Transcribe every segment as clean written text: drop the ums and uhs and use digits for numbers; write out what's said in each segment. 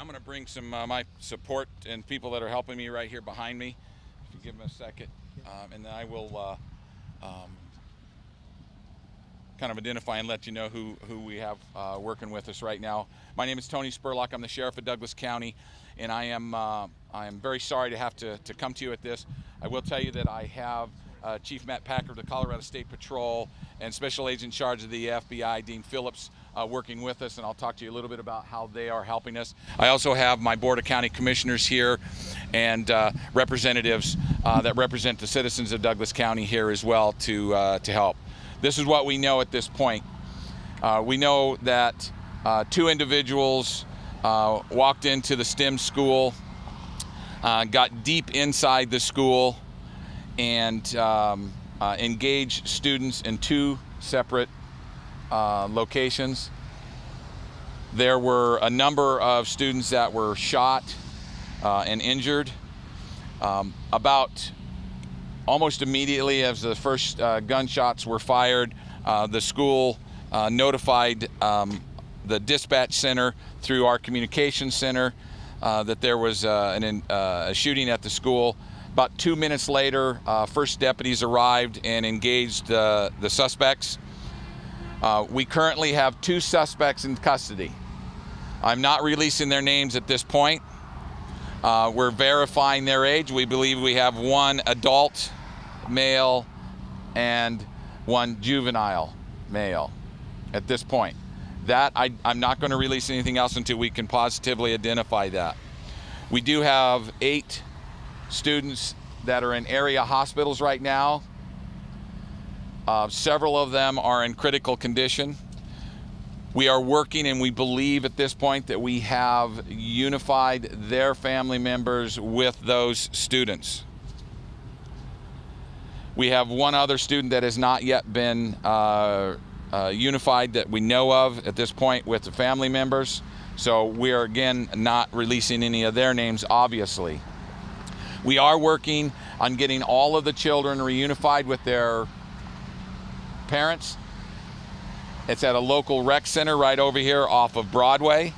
I'm going to bring some my support and people that are helping me right here behind me. If you give them a second, and then I will kind of identify and let you know who we have working with us right now. My name is Tony Spurlock. I'm the sheriff of Douglas County, and I am very sorry to have to come to you at this. I will tell you that I have Chief Matt Packer of the Colorado State Patrol and Special Agent in charge of the FBI, Dean Phillips, working with us, and I'll talk to you a little bit about how they are helping us. I also have my Board of County Commissioners here and representatives that represent the citizens of Douglas County here as well to help. This is what we know at this point. We know that two individuals walked into the STEM school, got deep inside the school, and engaged students in two separate locations. There were a number of students that were shot and injured. About almost immediately as the first gunshots were fired, the school notified the dispatch center through our communications center that there was a shooting at the school. About 2 minutes later, first deputies arrived and engaged the suspects. We currently have two suspects in custody. I'm not releasing their names at this point. We're verifying their age. We believe we have one adult male and one juvenile male at this point. That I'm not going to release anything else until we can positively identify that. We do have 8 students that are in area hospitals right now. Several of them are in critical condition. We are working, and we believe at this point that we have unified their family members with those students. We have one other student that has not yet been unified that we know of at this point with the family members. So we are, again, not releasing any of their names, obviously. We are working on getting all of the children reunified with their parents. It's at a local rec center right over here off of Broadway.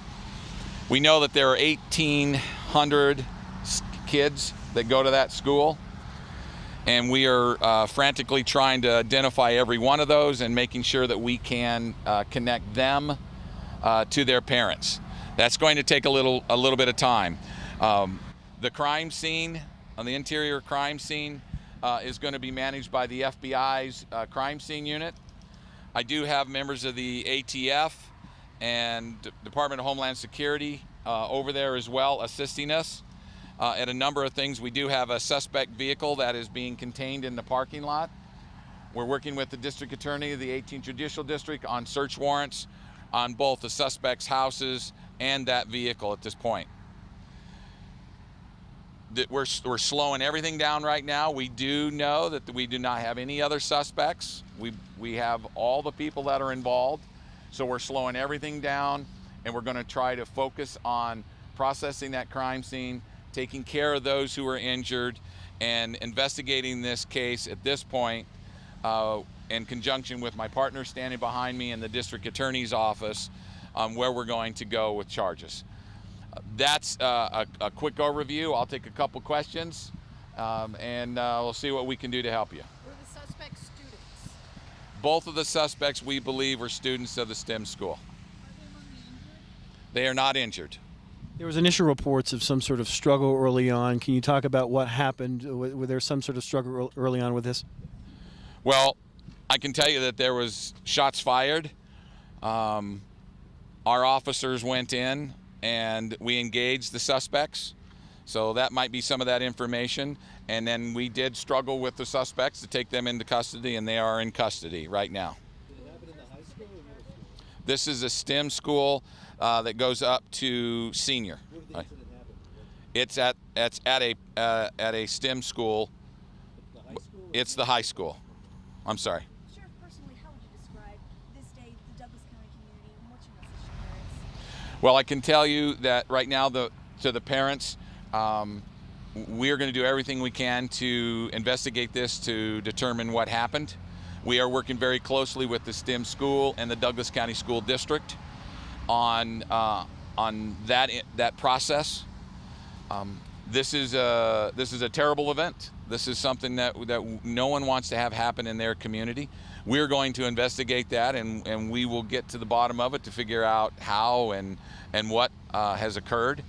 We know that there are 1,800 kids that go to that school, and we are frantically trying to identify every one of those and making sure that we can connect them to their parents. That's going to take a little bit of time. The crime scene, on the interior crime scene, is going to be managed by the FBI's crime scene unit. I do have members of the ATF and Department of Homeland Security over there as well, assisting us at a number of things. We do have a suspect vehicle that is being contained in the parking lot. We're working with the District Attorney of the 18th Judicial District on search warrants on both the suspects' houses and that vehicle at this point. We're slowing everything down right now. We do know that we do not have any other suspects. We have all the people that are involved. So we're slowing everything down, and we're going to try to focus on processing that crime scene, taking care of those who are injured, and investigating this case at this point in conjunction with my partner standing behind me in the District Attorney's office on where we're going to go with charges. That's a quick overview. I'll take a couple questions, and we'll see what we can do to help you. Were the suspects students? Both of the suspects, we believe, are students of the STEM school. Are they among the injured? They are not injured. There was initial reports of some sort of struggle early on. Can you talk about what happened? Were there some sort of struggle early on with this? Well, I can tell you that there was shots fired. Our officers went in and we engaged the suspects. So that might be some of that information. And then we did struggle with the suspects to take them into custody, and they are in custody right now. Did it happen in the high school or middle school? This is a STEM school that goes up to senior. Where did the incident happen? It's at a STEM school. The high school? It's the high school. I'm sorry. Sheriff, personally, how would you describe this day to the Douglas County community, and what's your message to parents? Well, I can tell you that right now to the parents, we are going to do everything we can to investigate this to determine what happened. We are working very closely with the STEM school and the Douglas County School District on that process. This is a terrible event. This is something that no one wants to have happen in their community. We're going to investigate that, and we will get to the bottom of it to figure out how and what has occurred.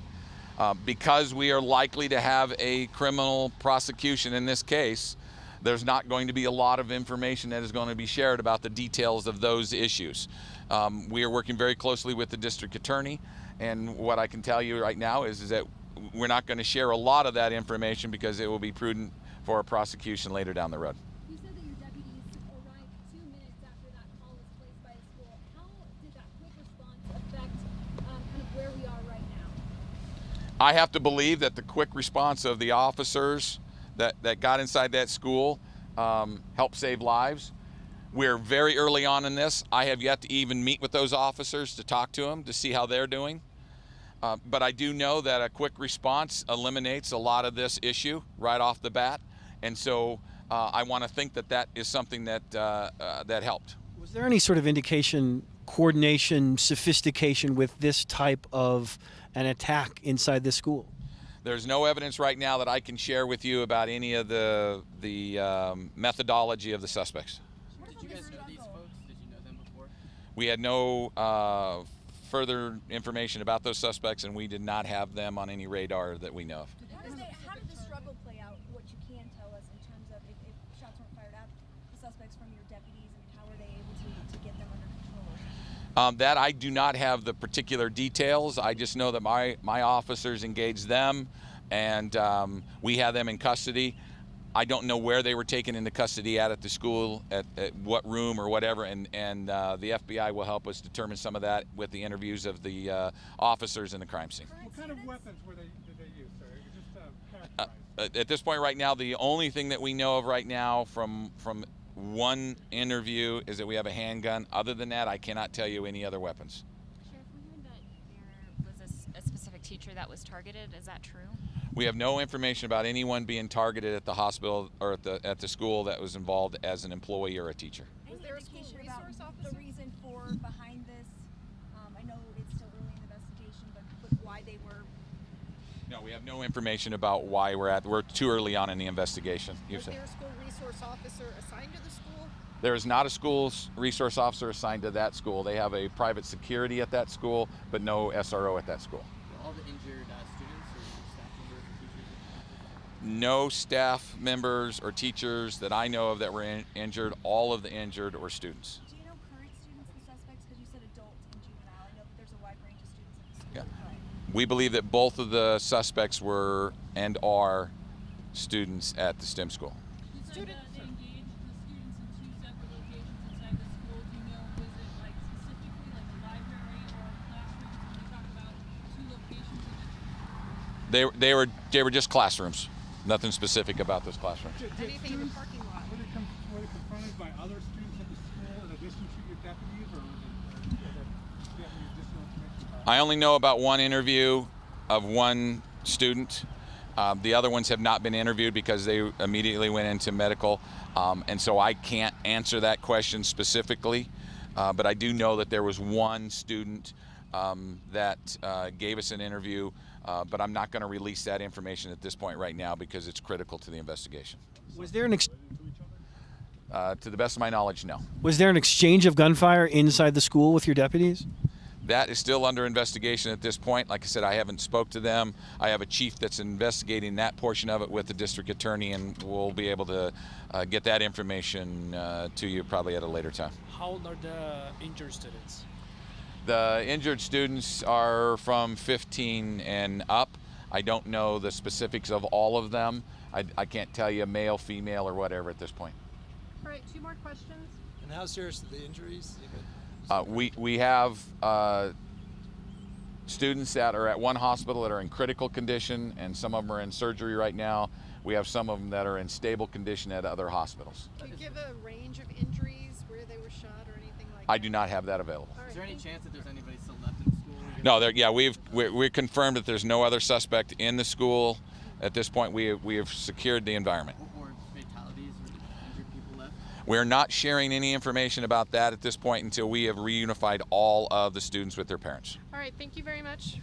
Because we are likely to have a criminal prosecution in this case, there's not going to be a lot of information that is going to be shared about the details of those issues. We are working very closely with the district attorney, and what I can tell you right now is that we're not going to share a lot of that information because it will be prudent for a prosecution later down the road. You said that your deputies arrived 2 minutes after that call was placed by the school. How did that quick response affect kind of where we are right now? I have to believe that the quick response of the officers that got inside that school helped save lives. We're very early on in this. I have yet to even meet with those officers to talk to them to see how they're doing. But I do know that a quick response eliminates a lot of this issue right off the bat. And so I want to think that that is something that that helped. Was there any sort of indication, coordination, sophistication with this type of an attack inside this school? There's no evidence right now that I can share with you about any of the methodology of the suspects. Did you guys know these folks? Did you know them before? We had no further information about those suspects, and we did not have them on any radar that we know of. How did the struggle play out? What you can tell us in terms of if shots weren't fired at the suspects from your deputies, and how were they able to get them under control? That I do not have the particular details. I just know that my officers engaged them, and we had them in custody. I don't know where they were taken into custody at the school, at what room or whatever, and the FBI will help us determine some of that with the interviews of the officers in the crime scene. What kind of weapons did they use, sir? Just characterize. At this point right now, the only thing that we know of right now from one interview is that we have a handgun. Other than that, I cannot tell you any other weapons. Sheriff, we heard that there was a specific teacher that was targeted. Is that true? We have no information about anyone being targeted at the hospital or at the school that was involved as an employee or a teacher. Any indication about the reason for behind this? I know it's still early in the investigation, but why they were. No, we have no information about why we're too early on in the investigation. Was there a school resource officer assigned to the school? There is not a school resource officer assigned to that school. They have a private security at that school, but no SRO at that school. Were all the injured students or staff members or teachers? No staff members or teachers that I know of that were injured. All of the injured were students. Do you know current students and suspects? Because you said adult and juvenile. I know that there's a wide range of students at the school. Yeah. We believe that both of the suspects were and are students at the STEM school. You said that they engaged the students in two separate locations inside the school. Do you know, was it like specifically like a library or classrooms when you talk about two locations? They were just classrooms. Nothing specific about those classrooms. Anything in the parking lot? Were they confronted by other students at the school in addition to your deputies, or do you have any additional information about it? I only know about one interview of one student. The other ones have not been interviewed because they immediately went into medical, and so I can't answer that question specifically. But I do know that there was one student that gave us an interview, but I'm not going to release that information at this point right now because it's critical to the investigation. Was there an To the best of my knowledge, no. was there an exchange of gunfire inside the school with your deputies? That is still under investigation at this point. Like I said, I haven't spoke to them. I have a chief that's investigating that portion of it with the district attorney, and we'll be able to get that information to you probably at a later time. How old are the injured students? The injured students are from 15 and up. I don't know the specifics of all of them. I can't tell you male, female, or whatever at this point. All right, 2 more questions. And how serious are the injuries? We have students that are at one hospital that are in critical condition, and some of them are in surgery right now. We have some of them that are in stable condition at other hospitors. Can you give a range of injuries, where they were shot or anything like that? I do not have that available. All right, Is there any thank you. chance that there's anybody still left in the school? No, we've confirmed that there's no other suspect in the school. At this point, we have secured the environment. Or fatalities or injured people left? We're not sharing any information about that at this point until we have reunified all of the students with their parents. All right, thank you very much.